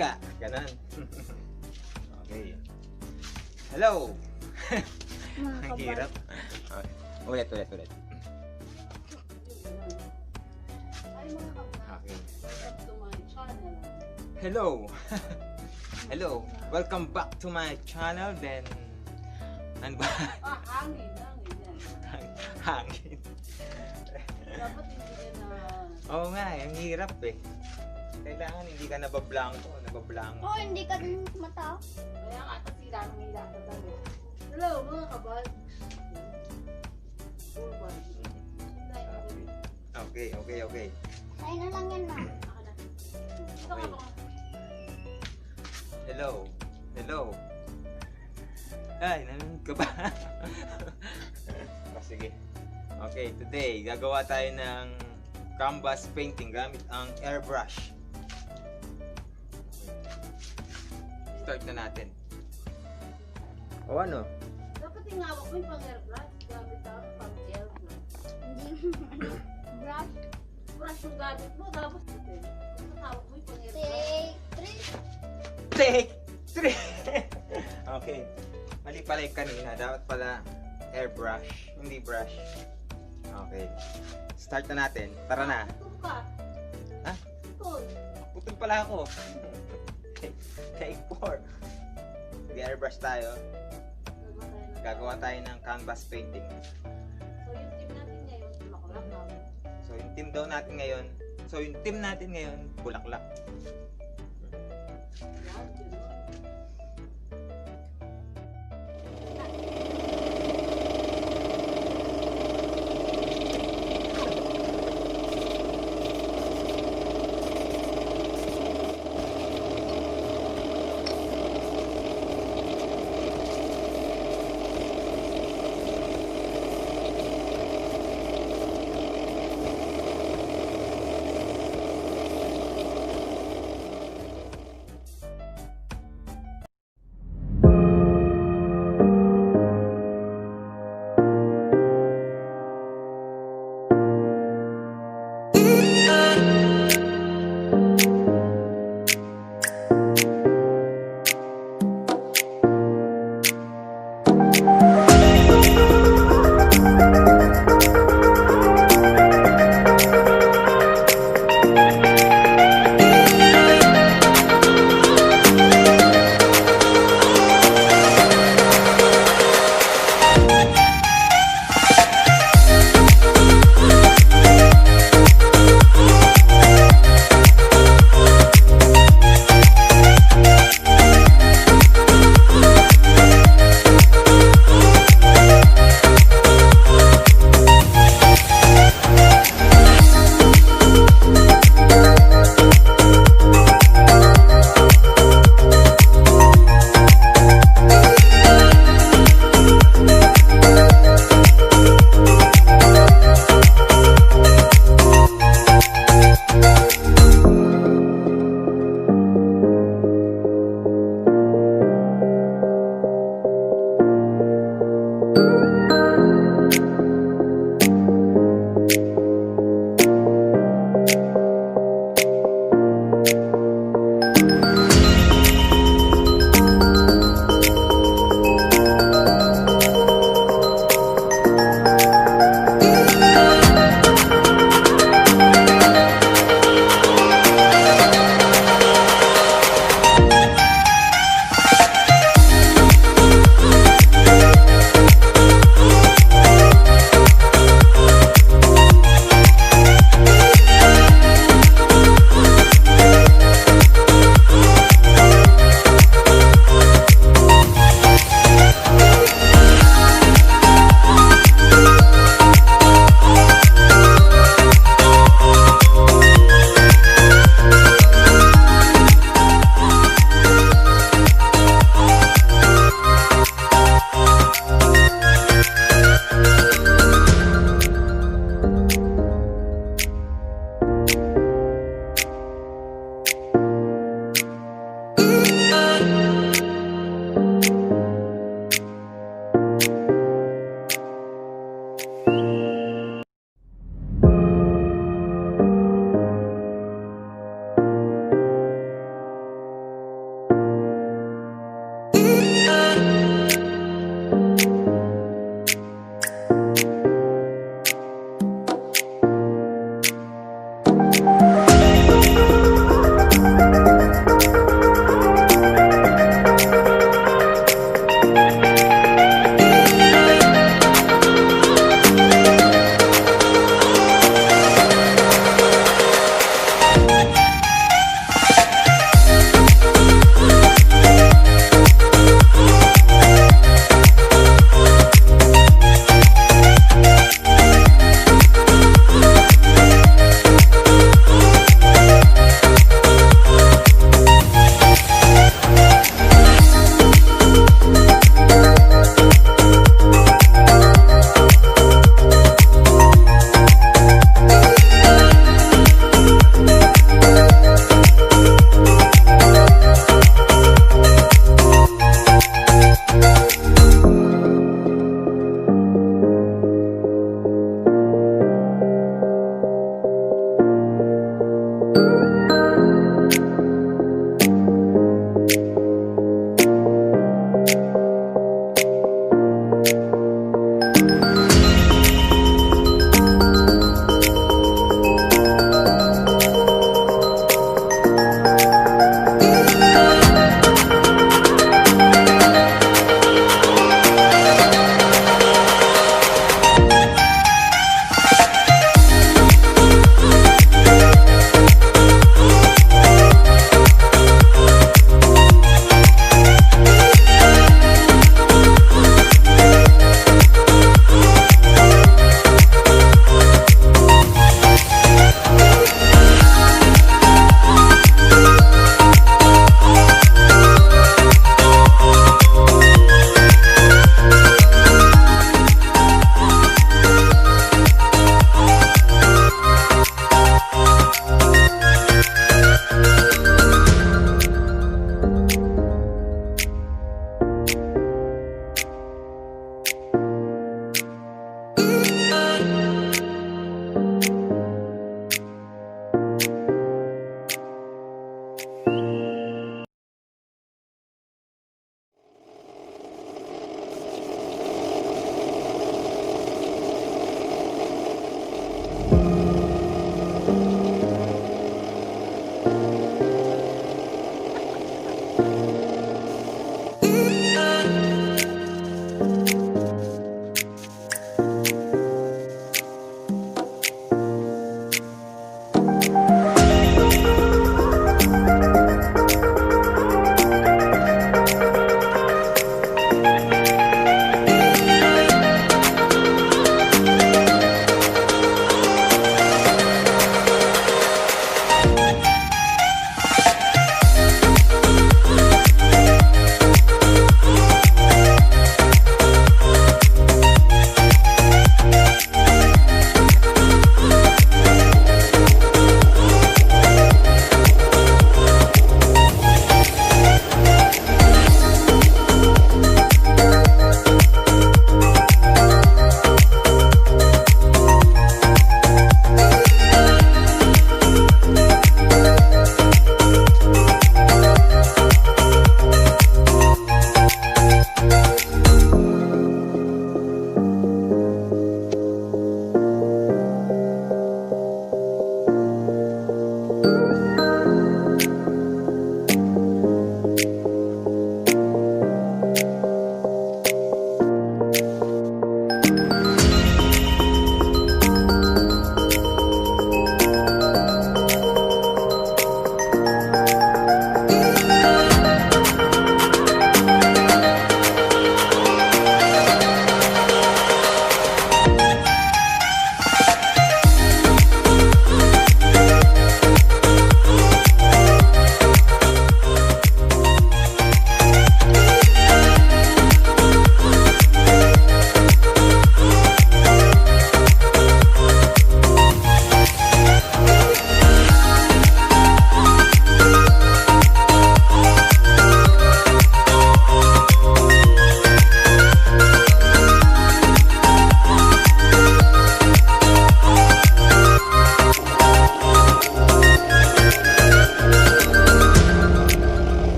higa. Ganon. Okay. Hello! Ang hirap. Okay. Ulit. Okay. Hello! Hello! Welcome back to my channel. Then, ano ba? Hangin yan. Hangin. Dapat hindi ka na... Oo nga, ang hirap eh. Kailangan hindi ka nabablanko. Oh, hindi ka din mata. Kaya nga, tasira ng hila ka dami. Hello, mga kabal. Okay. Ay na lang yan, ma'am. Okay. Hello. Ay, nanonood ka ba? Sige. Okay, today, gagawa tayo ng canvas painting gamit ang airbrush. Start na natin. O ano? Dapat yung hawak mo yung pang-airbrush. Gamit ako pang-airbrush. Hindi. Brush. Brush yung gamit mo, tapos ito. Hawak mo yung pang-airbrush. Take 3. Take 3! Okay. Mali pala yung kanina. Dapat pala airbrush, hindi brush. Okay. Start na natin. Tara na. Putol ka. Ha? Putol. Putol pala ako. Take 4. Sige, airbrush tayo. Gagawa tayo ng canvas painting. So yung team natin ngayon, bulaklak namin. So yung team natin ngayon, bulaklak.